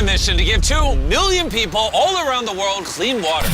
mission to give 2 million people all around the world clean water.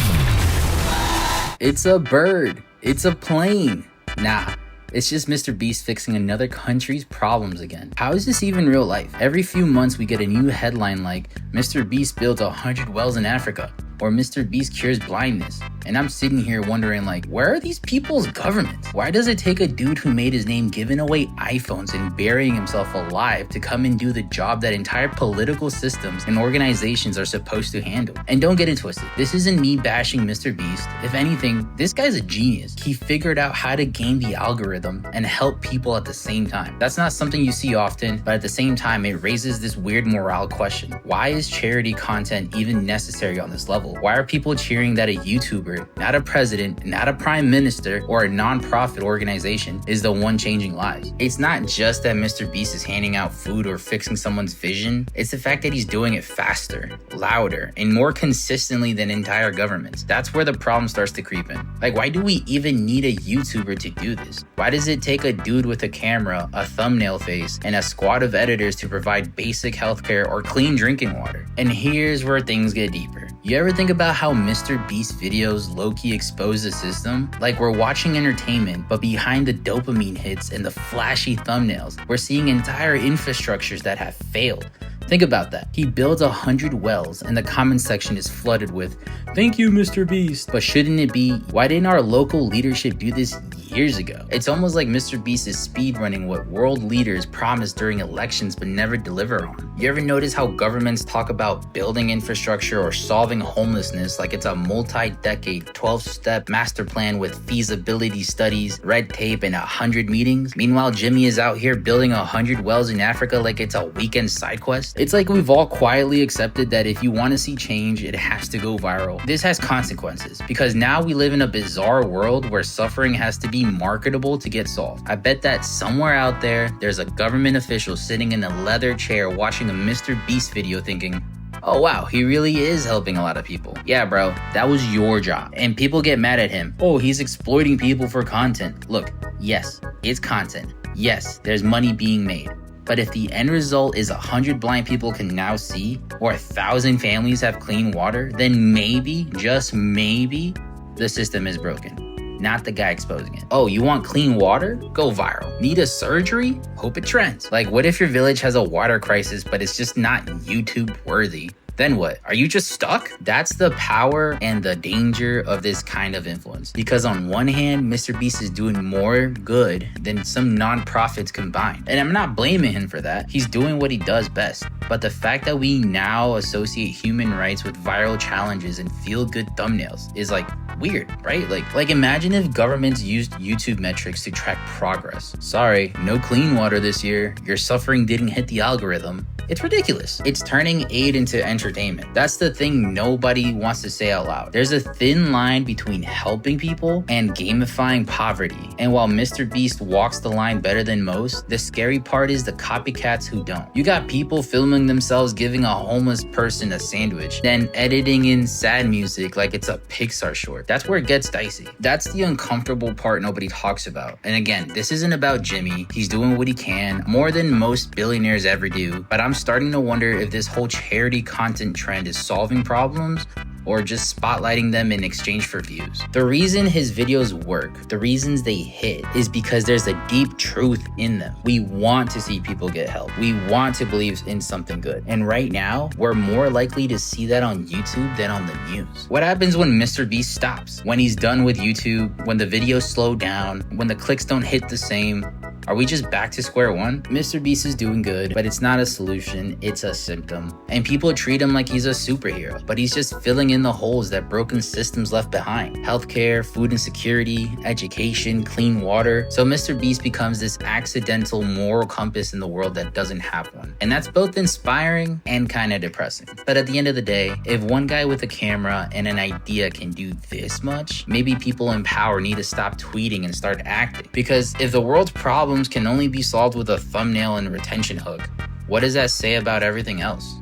It's a bird. It's a plane. Nah. It's just Mr. Beast fixing another country's problems again. How is this even real life? Every few months we get a new headline like, Mr. Beast builds 100 wells in Africa, or Mr. Beast cures blindness. And I'm sitting here wondering like, where are these people's governments? Why does it take a dude who made his name giving away iPhones and burying himself alive to come and do the job that entire political systems and organizations are supposed to handle? And don't get it twisted, this isn't me bashing Mr. Beast. If anything, this guy's a genius. He figured out how to game the algorithm and help people at the same time. That's not something you see often, but at the same time, it raises this weird morale question. Why is charity content even necessary on this level? Why are people cheering that a YouTuber, not a president, not a prime minister, or a non-profit organization is the one changing lives? It's not just that Mr. Beast is handing out food or fixing someone's vision. It's the fact that he's doing it faster, louder, and more consistently than entire governments. That's where the problem starts to creep in. Like, why do we even need a YouTuber to do this? Why does it take a dude with a camera, a thumbnail face, and a squad of editors to provide basic healthcare or clean drinking water? And here's where things get deeper. You ever think about how Mr. Beast videos low-key expose the system? Like, we're watching entertainment, but behind the dopamine hits and the flashy thumbnails, we're seeing entire infrastructures that have failed. Think about that. He builds 100 wells and the comment section is flooded with, "Thank you, Mr. Beast." But shouldn't it be, why didn't our local leadership do this years ago? It's almost like Mr. Beast is speedrunning what world leaders promise during elections but never deliver on. You ever notice how governments talk about building infrastructure or solving homelessness like it's a multi-decade 12-step master plan with feasibility studies, red tape, and 100 meetings? Meanwhile, Jimmy is out here building 100 wells in Africa like it's a weekend side quest. It's like we've all quietly accepted that if you want to see change, it has to go viral. This has consequences because now we live in a bizarre world where suffering has to be marketable to get solved. I bet that somewhere out there's a government official sitting in a leather chair watching a Mr. Beast video thinking, oh wow, he really is helping a lot of people. Yeah bro, that was your job. And people get mad at him. Oh, he's exploiting people for content. Look, yes, it's content. Yes, there's money being made. But if the end result is 100 blind people can now see, or 1,000 families have clean water, then maybe, just maybe, the system is broken, not the guy exposing it. Oh, you want clean water? Go viral. Need a surgery? Hope it trends. Like, what if your village has a water crisis, but it's just not YouTube worthy? Then what? Are you just stuck? That's the power and the danger of this kind of influence. Because on one hand, Mr. Beast is doing more good than some nonprofits combined. And I'm not blaming him for that. He's doing what he does best. But the fact that we now associate human rights with viral challenges and feel-good thumbnails is like weird, right? Like imagine if governments used YouTube metrics to track progress. Sorry, no clean water this year. Your suffering didn't hit the algorithm. It's ridiculous. It's turning aid into entertainment. That's the thing nobody wants to say out loud. There's a thin line between helping people and gamifying poverty. And while Mr. Beast walks the line better than most, the scary part is the copycats who don't. You got people filming themselves giving a homeless person a sandwich, then editing in sad music like it's a Pixar short. That's where it gets dicey. That's the uncomfortable part nobody talks about. And again, this isn't about Jimmy. He's doing what he can, more than most billionaires ever do, but I'm starting to wonder if this whole charity content trend is solving problems or just spotlighting them in exchange for views. The reason his videos work, the reasons they hit, is because there's a deep truth in them. We want to see people get help. We want to believe in something good. And right now, we're more likely to see that on YouTube than on the news. What happens when Mr. Beast stops? When he's done with YouTube, when the videos slow down, when the clicks don't hit the same? Are we just back to square one? Mr. Beast is doing good, but it's not a solution, it's a symptom. And people treat him like he's a superhero, but he's just filling in the holes that broken systems left behind. Healthcare, food insecurity, education, clean water. So Mr. Beast becomes this accidental moral compass in the world that doesn't have one. And that's both inspiring and kind of depressing. But at the end of the day, if one guy with a camera and an idea can do this much, maybe people in power need to stop tweeting and start acting. Because if the world's problems can only be solved with a thumbnail and retention hook, what does that say about everything else?